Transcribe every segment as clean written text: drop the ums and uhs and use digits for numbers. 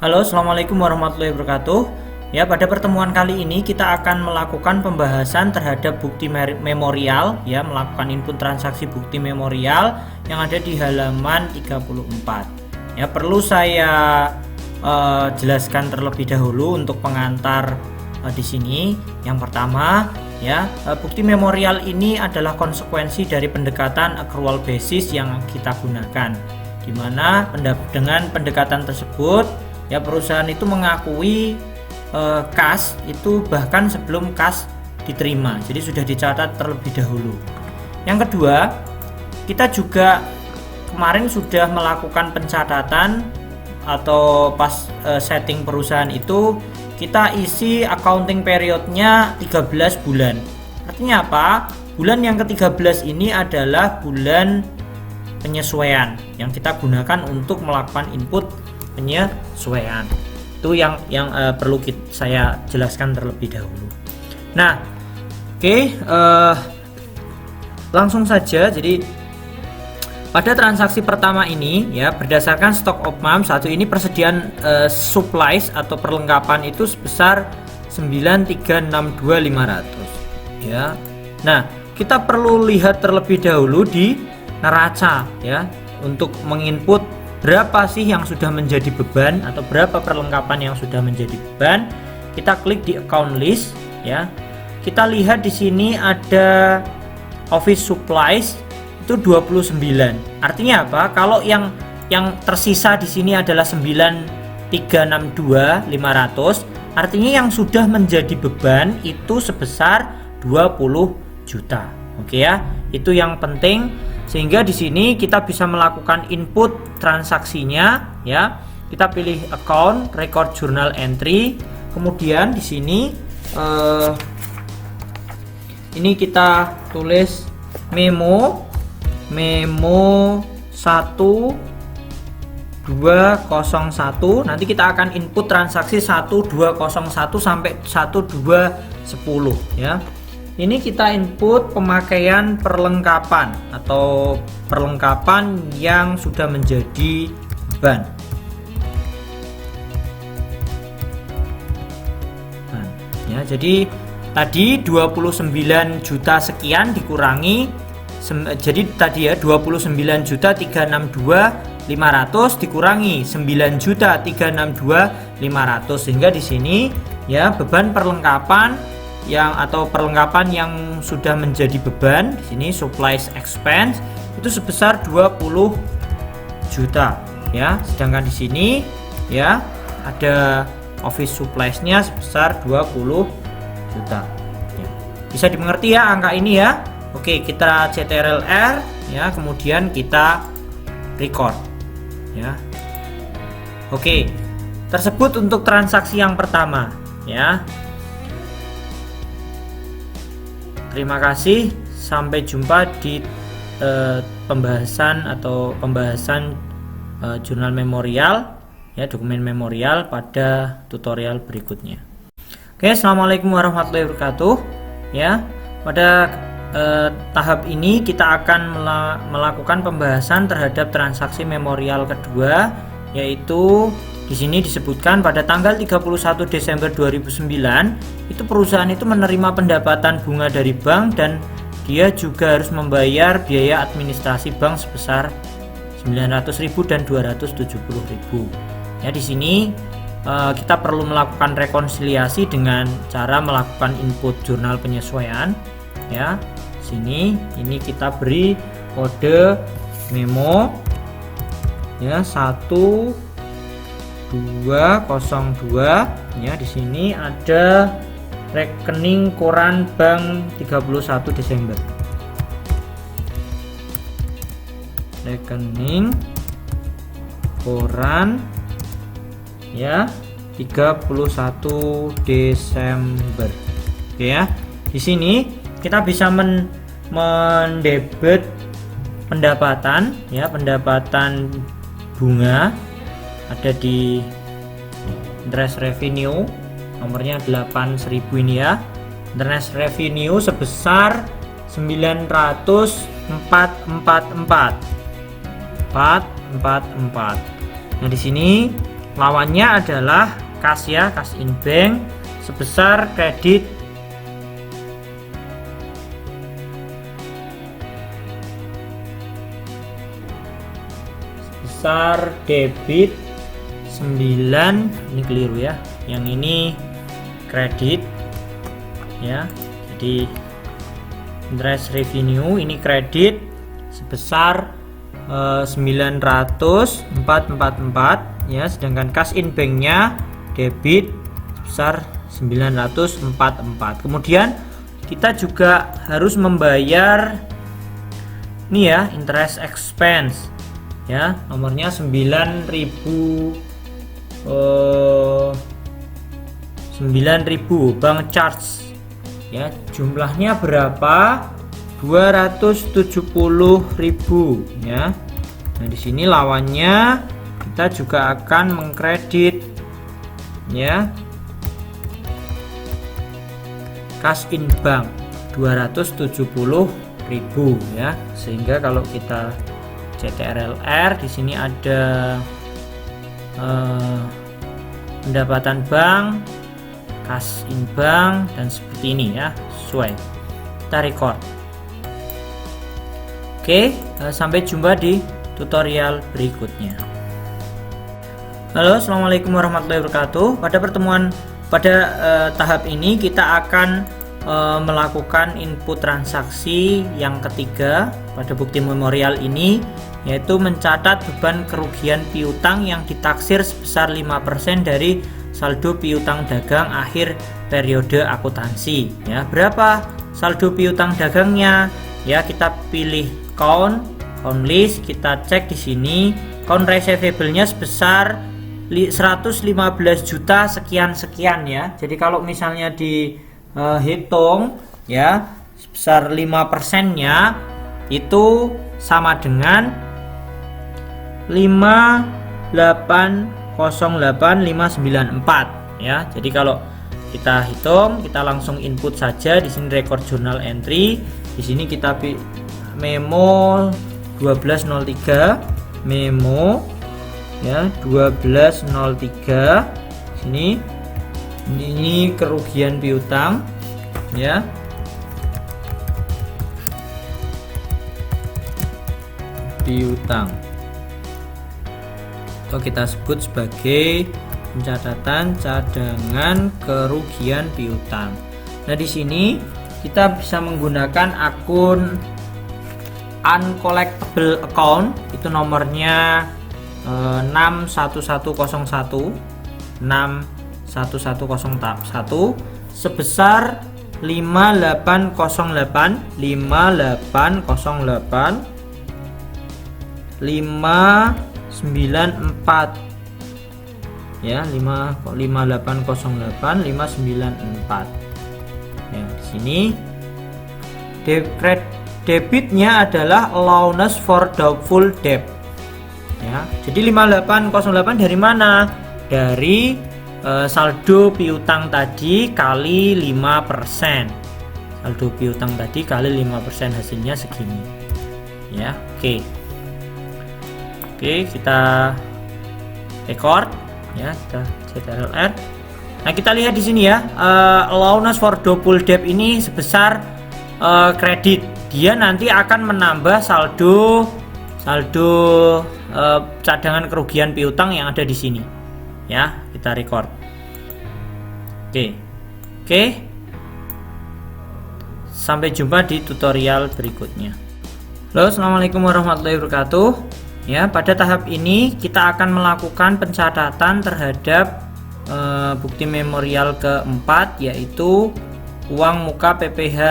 Halo, assalamualaikum warahmatullahi wabarakatuh. Ya, pada pertemuan kali ini kita akan melakukan pembahasan terhadap bukti memorial, ya, melakukan input transaksi bukti memorial yang ada di halaman 34. Ya, perlu saya jelaskan terlebih dahulu untuk pengantar di sini. Yang pertama, ya, bukti memorial ini adalah konsekuensi dari pendekatan accrual basis yang kita gunakan, di mana dengan pendekatan tersebut, ya, perusahaan itu mengakui kas itu bahkan sebelum kas diterima, jadi sudah dicatat terlebih dahulu. Yang kedua, kita juga kemarin sudah melakukan pencatatan atau pas setting perusahaan itu kita isi accounting periodnya 13 bulan. Artinya apa? Bulan yang ke-13 ini adalah bulan penyesuaian yang kita gunakan untuk melakukan input penyesuaian. Itu yang perlu saya jelaskan terlebih dahulu. Nah, langsung saja. Jadi pada transaksi pertama ini, ya, berdasarkan stock of month satu ini persediaan supplies atau perlengkapan itu sebesar 9362500, ya. Nah, kita perlu lihat terlebih dahulu di neraca, ya, untuk menginput berapa sih yang sudah menjadi beban atau berapa perlengkapan yang sudah menjadi beban. Kita klik di account list, ya. Kita lihat di sini ada office supplies itu 29. Artinya apa? Kalau yang tersisa di sini adalah 9362500, artinya yang sudah menjadi beban itu sebesar 20 juta. Oke, ya. Itu yang penting, sehingga di sini kita bisa melakukan input transaksinya, ya. Kita pilih account, record journal entry, kemudian di sini ini kita tulis memo 1201. Nanti kita akan input transaksi 1201 sampai 1210, ya. Ini kita input pemakaian perlengkapan atau perlengkapan yang sudah menjadi beban. Nah, ya, jadi tadi 29 juta sekian dikurangi, jadi tadi, ya, 29.362.500 dikurangi 9.362.500, sehingga di sini, ya, beban perlengkapan atau perlengkapan yang sudah menjadi beban di sini supplies expense itu sebesar 20 juta, ya. Sedangkan di sini, ya, ada office supplies-nya sebesar 20 juta. Ya. Bisa dimengerti, ya, angka ini, ya. Oke, kita CTRL-R, ya, kemudian kita record, ya. Oke, tersebut untuk transaksi yang pertama, ya. Terima kasih, sampai jumpa di pembahasan jurnal memorial, ya, dokumen memorial pada tutorial berikutnya. Oke, assalamualaikum warahmatullahi wabarakatuh. Ya, pada tahap ini kita akan melakukan pembahasan terhadap transaksi memorial kedua, yaitu di sini disebutkan pada tanggal 31 Desember 2009 itu perusahaan itu menerima pendapatan bunga dari bank dan dia juga harus membayar biaya administrasi bank sebesar 900.000 dan 270.000. Ya, di sini kita perlu melakukan rekonsiliasi dengan cara melakukan input jurnal penyesuaian, ya. Sini ini kita beri kode memo, ya, 1202, ya. Di sini ada rekening koran bank 31 Desember. Rekening koran, ya, 31 Desember. Oke, ya. Di sini kita bisa mendebet pendapatan, ya, pendapatan bunga ada di interest revenue nomornya 8.000 ini, ya. Interest revenue sebesar 904.444. Nah, di sini lawannya adalah kas ya, kas in bank sebesar kredit sebesar debit 9, ini keliru ya, yang ini kredit ya, jadi interest revenue ini kredit sebesar 904,44 ya, sedangkan cash in banknya debit sebesar 944. Kemudian kita juga harus membayar ini ya, interest expense ya, nomornya 9.000 bank charge ya, jumlahnya berapa? 270.000 ya. Nah, di sini lawannya kita juga akan mengkredit ya, cash in bank 270.000 ya, sehingga kalau kita CTRLR di sini ada pendapatan bank, cash in bank, dan seperti ini ya, sesuai. Kita record. Oke, sampai jumpa di tutorial berikutnya. Halo, assalamualaikum warahmatullahi wabarakatuh. Pada tahap ini kita akan melakukan input transaksi yang ketiga pada bukti memorial ini, yaitu mencatat beban kerugian piutang yang ditaksir sebesar 5% dari saldo piutang dagang akhir periode akuntansi ya. Berapa saldo piutang dagangnya? Ya, kita pilih count list, kita cek di sini count receivable-nya sebesar 115 juta sekian ya. Jadi kalau misalnya dihitung ya, sebesar 5%-nya itu sama dengan 5808594 ya. Jadi kalau kita hitung, kita langsung input saja di sini record journal entry. Di sini kita memo 1203, memo ya 1203. Sini ini kerugian piutang ya. Piutang atau kita sebut sebagai pencatatan cadangan kerugian piutang. Nah, di sini kita bisa menggunakan akun uncollectible account, itu nomornya 61101 sebesar 594 ya, 594 ya. Di sini debitnya adalah allowance for doubtful debt ya. Jadi 5808 dari mana? Dari saldo piutang tadi kali 5%. Saldo piutang tadi kali 5%, hasilnya segini ya. Oke, kita record ya, kita CTRL-R. Nah, kita lihat di sini ya, allowance for doubtful debt ini sebesar kredit. Dia nanti akan menambah saldo cadangan kerugian piutang yang ada di sini ya. Kita record. Oke. Sampai jumpa di tutorial berikutnya. Halo, assalamualaikum warahmatullahi wabarakatuh. Ya, pada tahap ini kita akan melakukan pencatatan terhadap bukti memorial keempat, yaitu uang muka PPh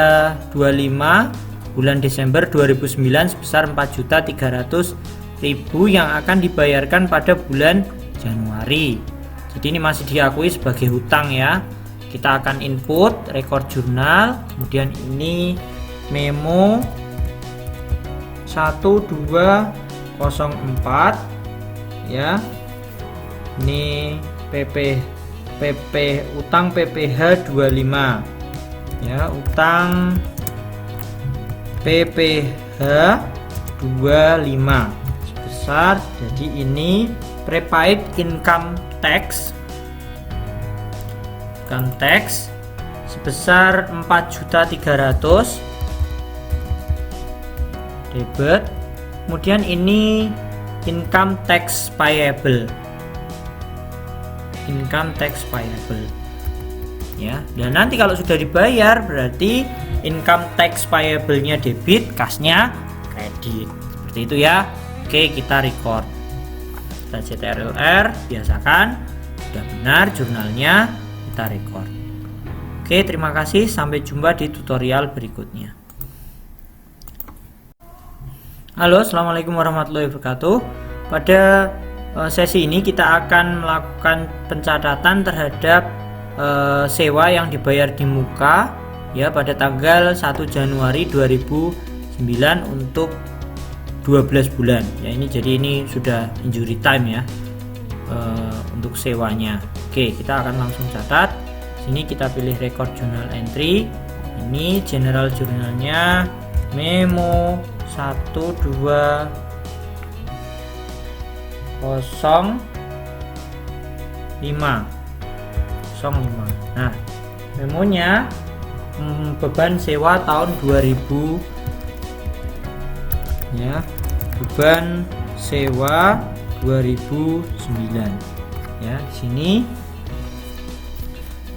25 bulan Desember 2009 sebesar 4.300.000 yang akan dibayarkan pada bulan Januari. Jadi ini masih diakui sebagai hutang ya. Kita akan input record jurnal, kemudian ini memo 1204 ya. Ini PP utang PPh 25 ya, utang PPh 25 sebesar, jadi ini prepaid income tax sebesar 4.300.000 debit. Kemudian ini income tax payable ya. Dan nanti kalau sudah dibayar berarti income tax payable-nya debit, kasnya kredit. Seperti itu ya. Oke, kita record. Kita CTRL-R, biasakan. Sudah benar jurnalnya, kita record. Oke, terima kasih. Sampai jumpa di tutorial berikutnya. Halo, assalamualaikum warahmatullahi wabarakatuh. Pada sesi ini kita akan melakukan pencatatan terhadap sewa yang dibayar di muka ya pada tanggal 1 Januari 2009 untuk 12 bulan ya. Ini sudah injury time ya untuk sewanya. Oke, kita akan langsung catat. Sini kita pilih record journal entry. Ini general jurnalnya memo 1205. Nah, memonya beban sewa tahun 2000 ya, beban sewa 2009 ya. Di sini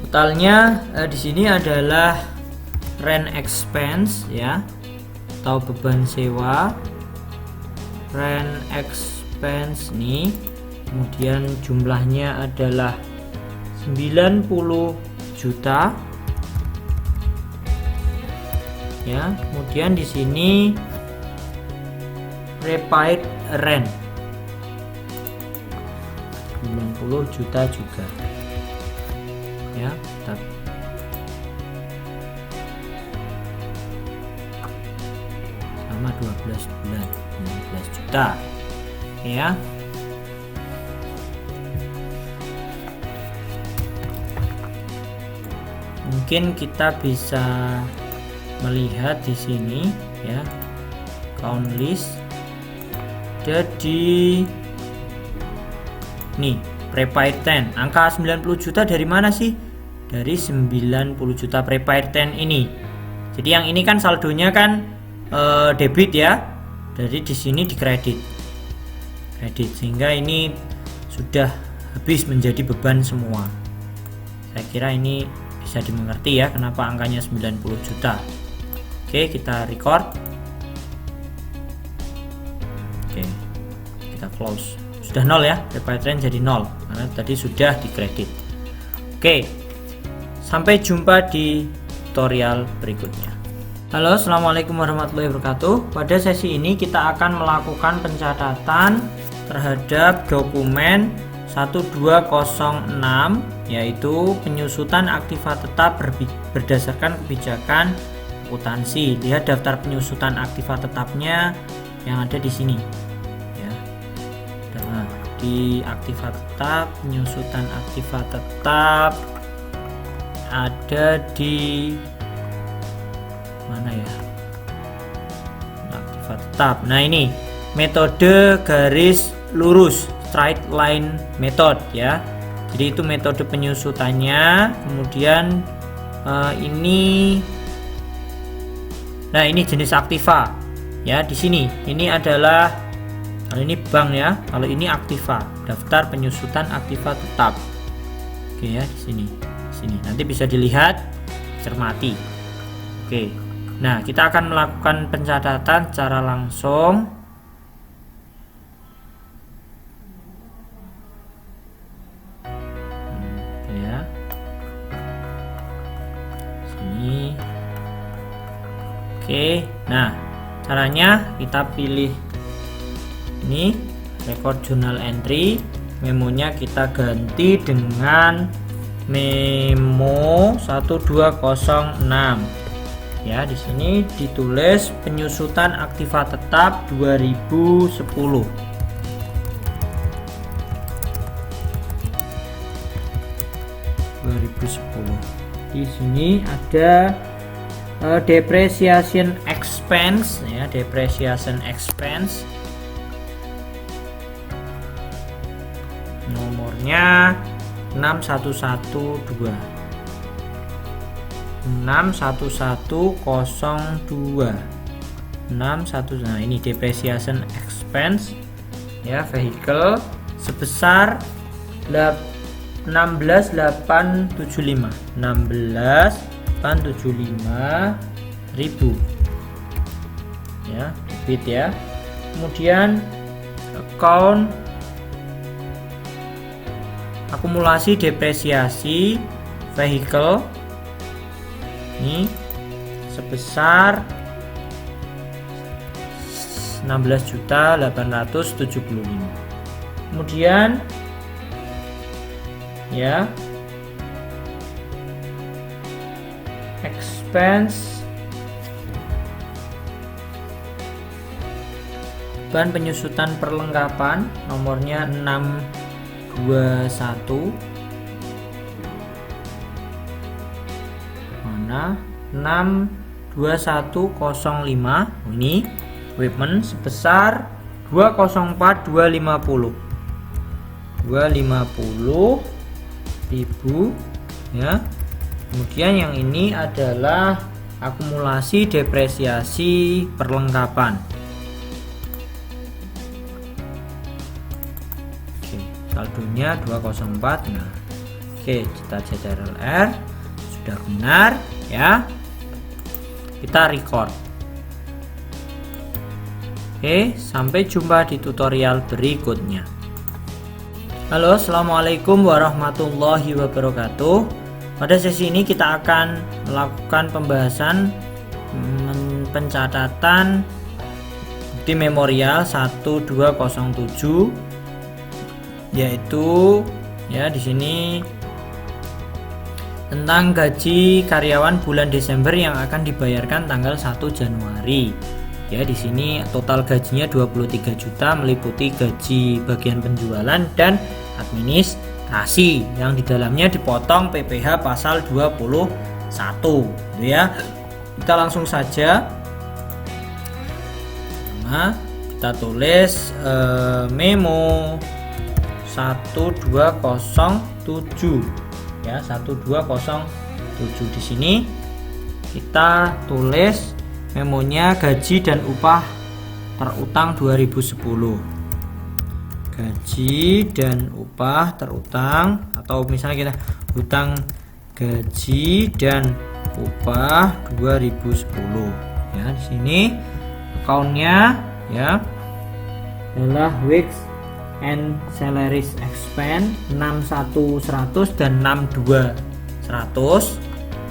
totalnya di sini adalah rent expense ya, atau beban sewa rent expense nih. Kemudian jumlahnya adalah 90 juta ya. Kemudian di sini prepaid rent 90 juta juga ya. Sama 12 bulan 15 juta ya. Mungkin kita bisa melihat di sini ya, count list. Jadi nih prepaid 10, angka 90 juta dari mana sih? Dari 90 juta prepaid 10 ini. Jadi yang ini kan saldonya kan debit ya, dari di sini dikredit sehingga ini sudah habis menjadi beban semua. Saya kira ini bisa dimengerti ya kenapa angkanya 90 juta. Oke, kita record. Oke, kita close. Sudah 0 ya, prepaid rent jadi 0 karena tadi sudah dikredit. Oke, sampai jumpa di tutorial berikutnya. Halo, assalamualaikum warahmatullahi wabarakatuh. Pada sesi ini kita akan melakukan pencatatan terhadap dokumen 1206, yaitu penyusutan aktiva tetap berdasarkan kebijakan akuntansi. Lihat daftar penyusutan aktiva tetapnya yang ada di sini ya. Nah, di aktiva tetap, penyusutan aktiva tetap ada di mana ya? Aktiva tetap. Nah, ini metode garis lurus, straight line method ya. Jadi itu metode penyusutannya. Kemudian ini, nah ini jenis aktiva ya. Di sini ini adalah, kalau ini bank ya, kalau ini aktiva, daftar penyusutan aktiva tetap. Oke ya, di sini nanti bisa dilihat, cermati. Oke, nah kita akan melakukan pencatatan secara langsung. Oke, nah caranya kita pilih ini record journal entry, memonya kita ganti dengan memo 1206 ya. Di sini ditulis penyusutan aktiva tetap 2010. Di sini ada depreciation expense ya, depreciation expense. nomornya 6112 61102 61. Nah, ini depreciation expense ya vehicle sebesar 16.875 ribu ya, debit ya. Kemudian account akumulasi depresiasi vehicle ini sebesar 16.875. Kemudian ya expense bahan penyusutan perlengkapan nomornya 621 mana 62105 ini equipment sebesar 204.250 ribu ya. Kemudian yang ini adalah akumulasi depresiasi perlengkapan. Oke, saldonya 204. Nah, oke, kita CTRL-R sudah benar ya. Kita record. Oke, sampai jumpa di tutorial berikutnya. Halo, assalamualaikum warahmatullahi wabarakatuh. Pada sesi ini kita akan melakukan pembahasan pencatatan bukti memorial 1207, yaitu ya di sini tentang gaji karyawan bulan Desember yang akan dibayarkan tanggal 1 Januari. Ya, di sini total gajinya 23 juta meliputi gaji bagian penjualan dan administrasi yang di dalamnya dipotong PPh pasal 21 gitu ya. Kita langsung saja. Nah, kita tulis memo 1207 ya, 1207. Di sini kita tulis memonya gaji dan upah terutang 2010. Gaji dan upah terutang, atau misalnya kita hutang gaji dan upah 2010 ya. Di sini accountnya ya adalah Wages and Salaries Expense 61100 dan 62100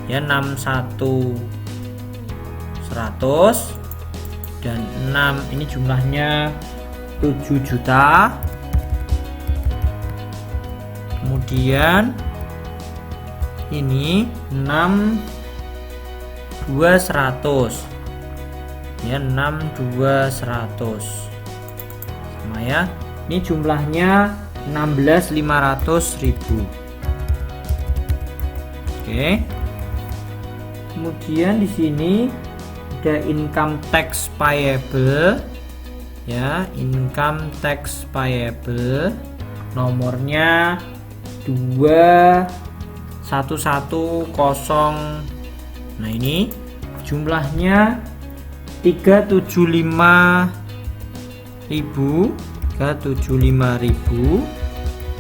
ya, 61100 dan 6 ini jumlahnya 7 juta. Kemudian ini 62100 ya, 62100 sama ya. Ini jumlahnya 16.500.000. Oke. Kemudian di sini ada income tax payable ya, income tax payable nomornya 2110. Nah, ini jumlahnya 375.000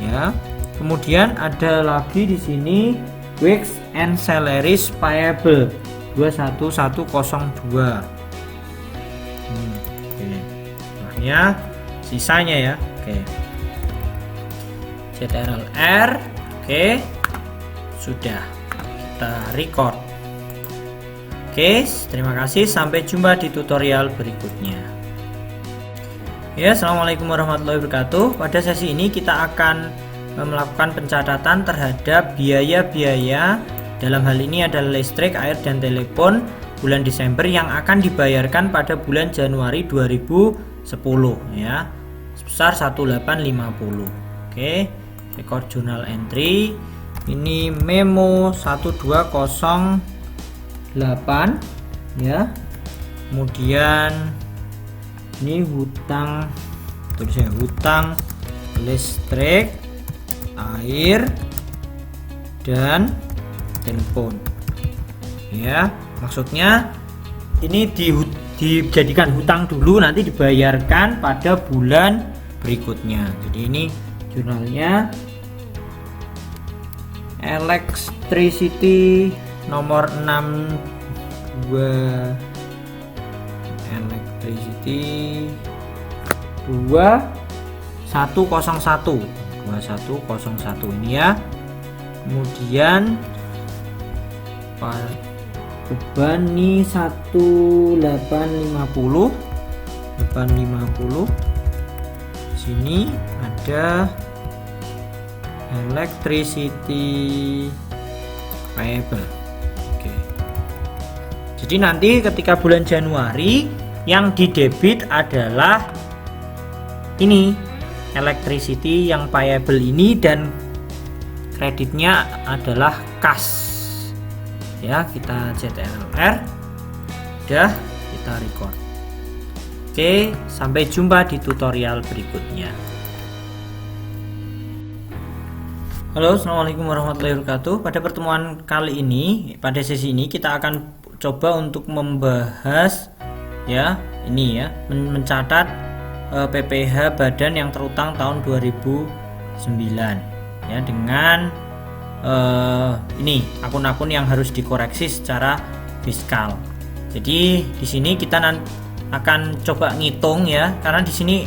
ya. Kemudian ada lagi di sini Wages and Salaries payable 21102. Nah, sisanya ya. Oke. CTRL-R. Oke. Sudah. Kita record. Oke, terima kasih. Sampai jumpa di tutorial berikutnya. Ya, assalamualaikum warahmatullahi wabarakatuh. Pada sesi ini kita akan melakukan pencatatan terhadap biaya-biaya, dalam hal ini adalah listrik, air, dan telepon bulan Desember yang akan dibayarkan pada bulan Januari 2010 ya, sebesar 1850. Oke, record journal entry. Ini memo 1208 ya. Kemudian ini hutang, tulisnya hutang listrik air, dan telepon. Ya, maksudnya ini dijadikan hutang dulu, nanti dibayarkan pada bulan berikutnya. Jadi ini jurnalnya Electricity nomor 62, Electricity 2101 ini ya. Kemudian beban nih 1850. Sini ada electricity payable. Oke. Jadi nanti ketika bulan Januari yang didebit adalah ini electricity yang payable ini, dan kreditnya adalah kas. Ya, kita ZLR, udah kita record. Oke, sampai jumpa di tutorial berikutnya. Halo, assalamualaikum warahmatullahi wabarakatuh. Pada pertemuan kali ini, pada sesi ini kita akan coba untuk membahas ya ini ya, mencatat PPh badan yang terutang tahun 2009 ya, dengan ini akun-akun yang harus dikoreksi secara fiskal. Jadi di sini kita akan coba ngitung ya, karena di sini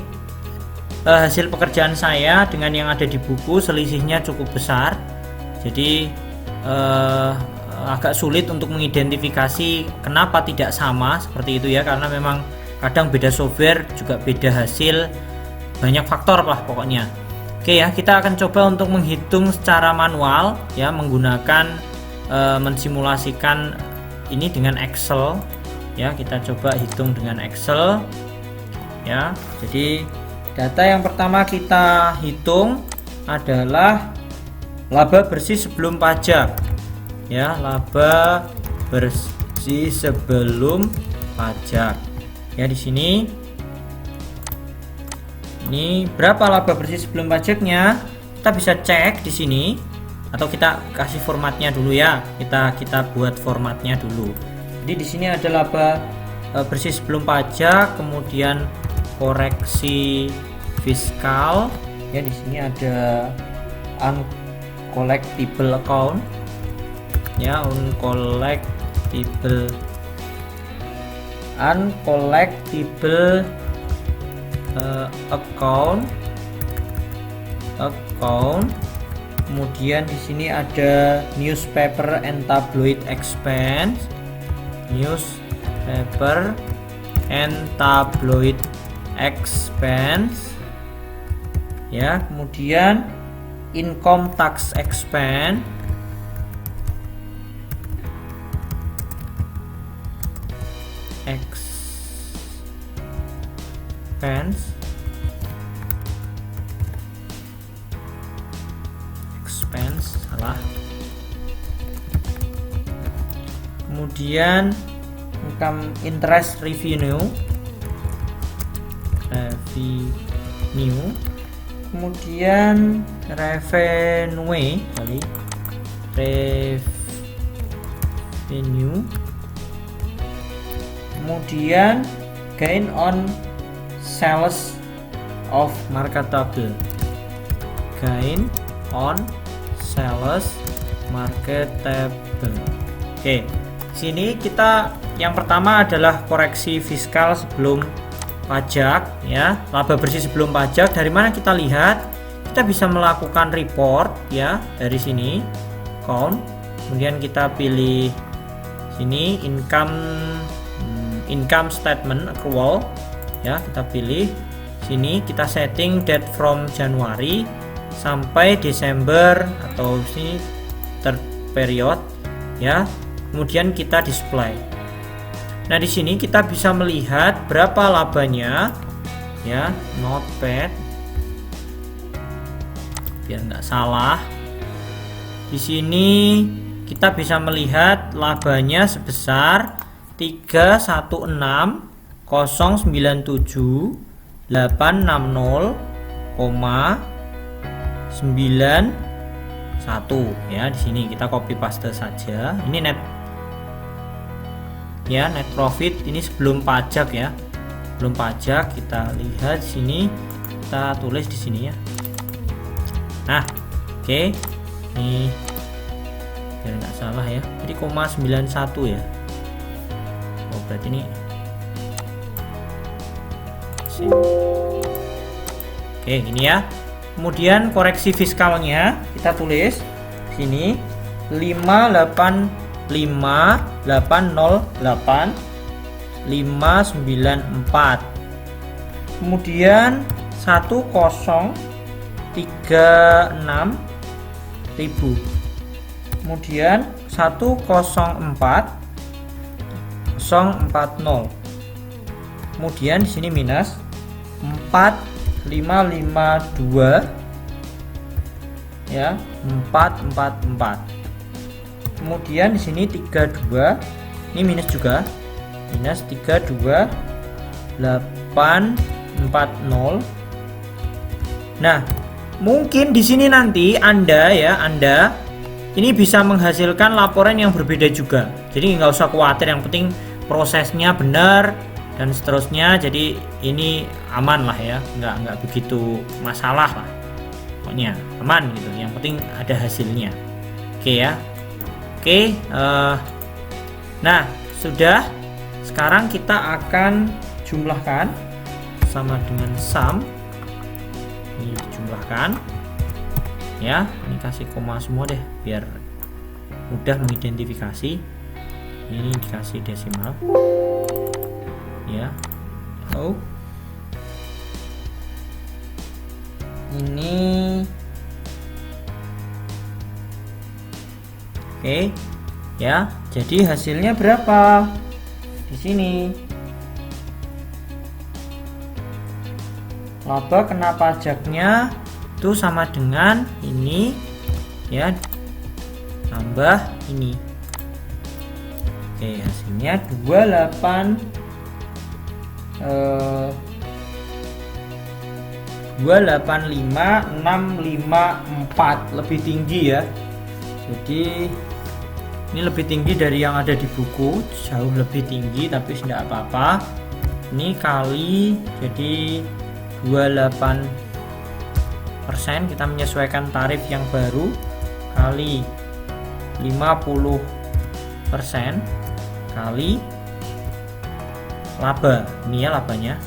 hasil pekerjaan saya dengan yang ada di buku selisihnya cukup besar. Jadi agak sulit untuk mengidentifikasi kenapa tidak sama seperti itu ya, karena memang kadang beda software juga beda hasil, banyak faktor lah pokoknya. Oke ya, kita akan coba untuk menghitung secara manual ya, menggunakan mensimulasikan ini dengan Excel ya. Kita coba hitung dengan Excel ya. Jadi data yang pertama kita hitung adalah laba bersih sebelum pajak ya, laba bersih sebelum pajak ya. Di sini ini berapa laba bersih sebelum pajaknya, kita bisa cek di sini, atau kita kasih formatnya dulu ya. Kita buat formatnya dulu. Jadi di sini ada laba bersih sebelum pajak, kemudian koreksi fiskal ya. Di sini ada uncollectible account ya, uncollectible account. Kemudian di sini ada newspaper and tabloid expense, ya. Kemudian income tax expense, salah. Kemudian income interest revenue, kemudian revenue, kemudian gain on sales of marketable, Oke, sini kita yang pertama adalah koreksi fiskal sebelum pajak ya, laba bersih sebelum pajak. Dari mana kita lihat? Kita bisa melakukan report ya, dari sini account, kemudian kita pilih sini income statement accrual ya, kita pilih sini, kita setting date from Januari sampai Desember atau sini third period ya. Kemudian kita display. Nah, di sini kita bisa melihat berapa labanya ya, notepad biar nggak salah. Di sini kita bisa melihat labanya sebesar 316.097.860,2 ya. Di sini kita copy paste saja. Ini net profit ini sebelum pajak ya. Belum pajak, kita lihat sini, kita tulis di sini ya. Nah, oke. Ini biar nggak salah ya. Jadi 0,91 ya. Oh, berarti ini sini. Oke, ini ya. Kemudian koreksi fiskalnya kita tulis sini 585.808 594. Kemudian 1036.000. Kemudian 104.040. Kemudian di sini minus 4552 ya, 444. Kemudian di sini 32, ini minus juga, minus 32840. Nah, mungkin di sini nanti Anda ini bisa menghasilkan laporan yang berbeda juga. Jadi nggak usah khawatir, yang penting prosesnya benar dan seterusnya. Jadi ini aman lah ya, nggak begitu masalah lah, pokoknya aman gitu. Yang penting ada hasilnya. Oke ya. Oke, nah sudah. Sekarang kita akan jumlahkan sama dengan sum. Ini dijumlahkan ya. Ini kasih koma semua deh biar mudah mengidentifikasi. Ini dikasih desimal ya. Oh, ini oke ya. Jadi hasilnya berapa? Di sini laba kena pajaknya itu sama dengan ini ya, tambah ini. Oke, hasilnya 285.654, lebih tinggi ya. Jadi ini lebih tinggi dari yang ada di buku, jauh lebih tinggi, tapi tidak apa-apa. Ini kali jadi 28%, kita menyesuaikan tarif yang baru, kali 50% kali laba. Ini ya labanya.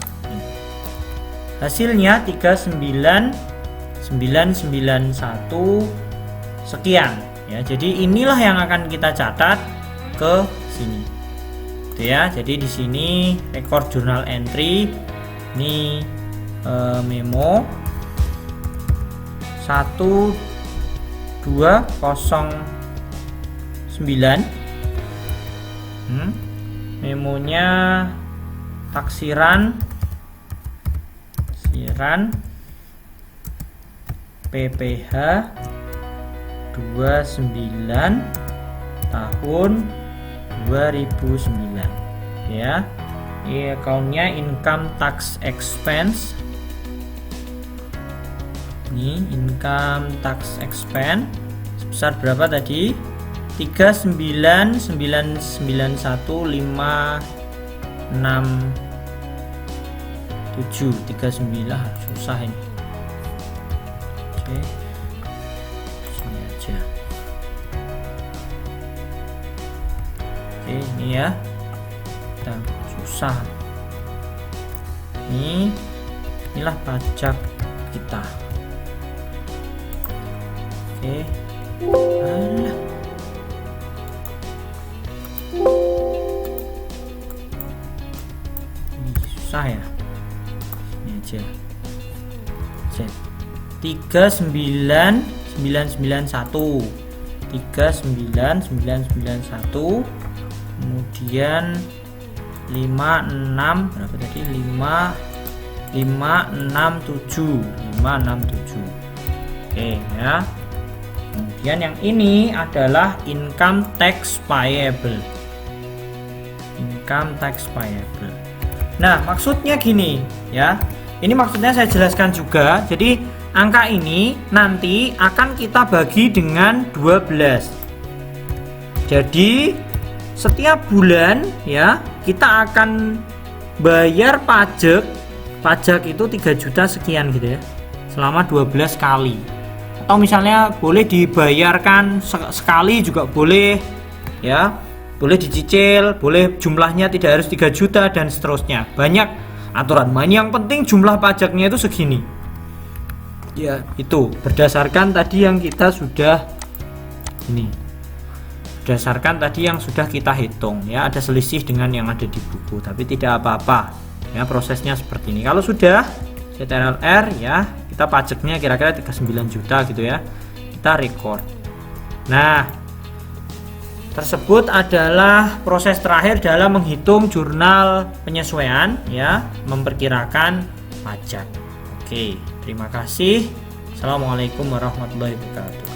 Hasilnya 39.991 sekian. Ya, jadi inilah yang akan kita catat ke sini. Gitu ya. Jadi di sini record journal entry ini memo 1209. Memonya taksiran PPH 29 tahun 2009 ya. Ini accountnya income tax expense. Ini income tax expense sebesar berapa tadi? 39.991.567. 39 susah ini. Oke. Sini aja. Oke, ini ya. Dan susah. Inilah pajak kita. Oke. Alah. Ini susah ya. Ini aja. Set. 39991. 39991. Kemudian 56 berapa tadi? 567. Oke ya. Kemudian yang ini adalah income tax payable. Income tax payable. Nah, maksudnya gini ya. Ini maksudnya saya jelaskan juga. Jadi angka ini nanti akan kita bagi dengan 12. Jadi setiap bulan ya kita akan bayar pajak itu 3 juta sekian gitu ya, selama 12 kali. Atau misalnya boleh dibayarkan sekali juga boleh ya, boleh dicicil, boleh jumlahnya tidak harus 3 juta dan seterusnya. Banyak aturan main, yang penting jumlah pajaknya itu segini ya. Itu berdasarkan tadi yang kita sudah berdasarkan tadi yang sudah kita hitung ya. Ada selisih dengan yang ada di buku, tapi tidak apa-apa ya, prosesnya seperti ini. Kalau sudah ZRLR ya, kita pajaknya kira-kira 39 juta gitu ya, kita record. Nah, tersebut adalah proses terakhir dalam menghitung jurnal penyesuaian ya, memperkirakan pajak. Oke, terima kasih. Assalamualaikum warahmatullahi wabarakatuh.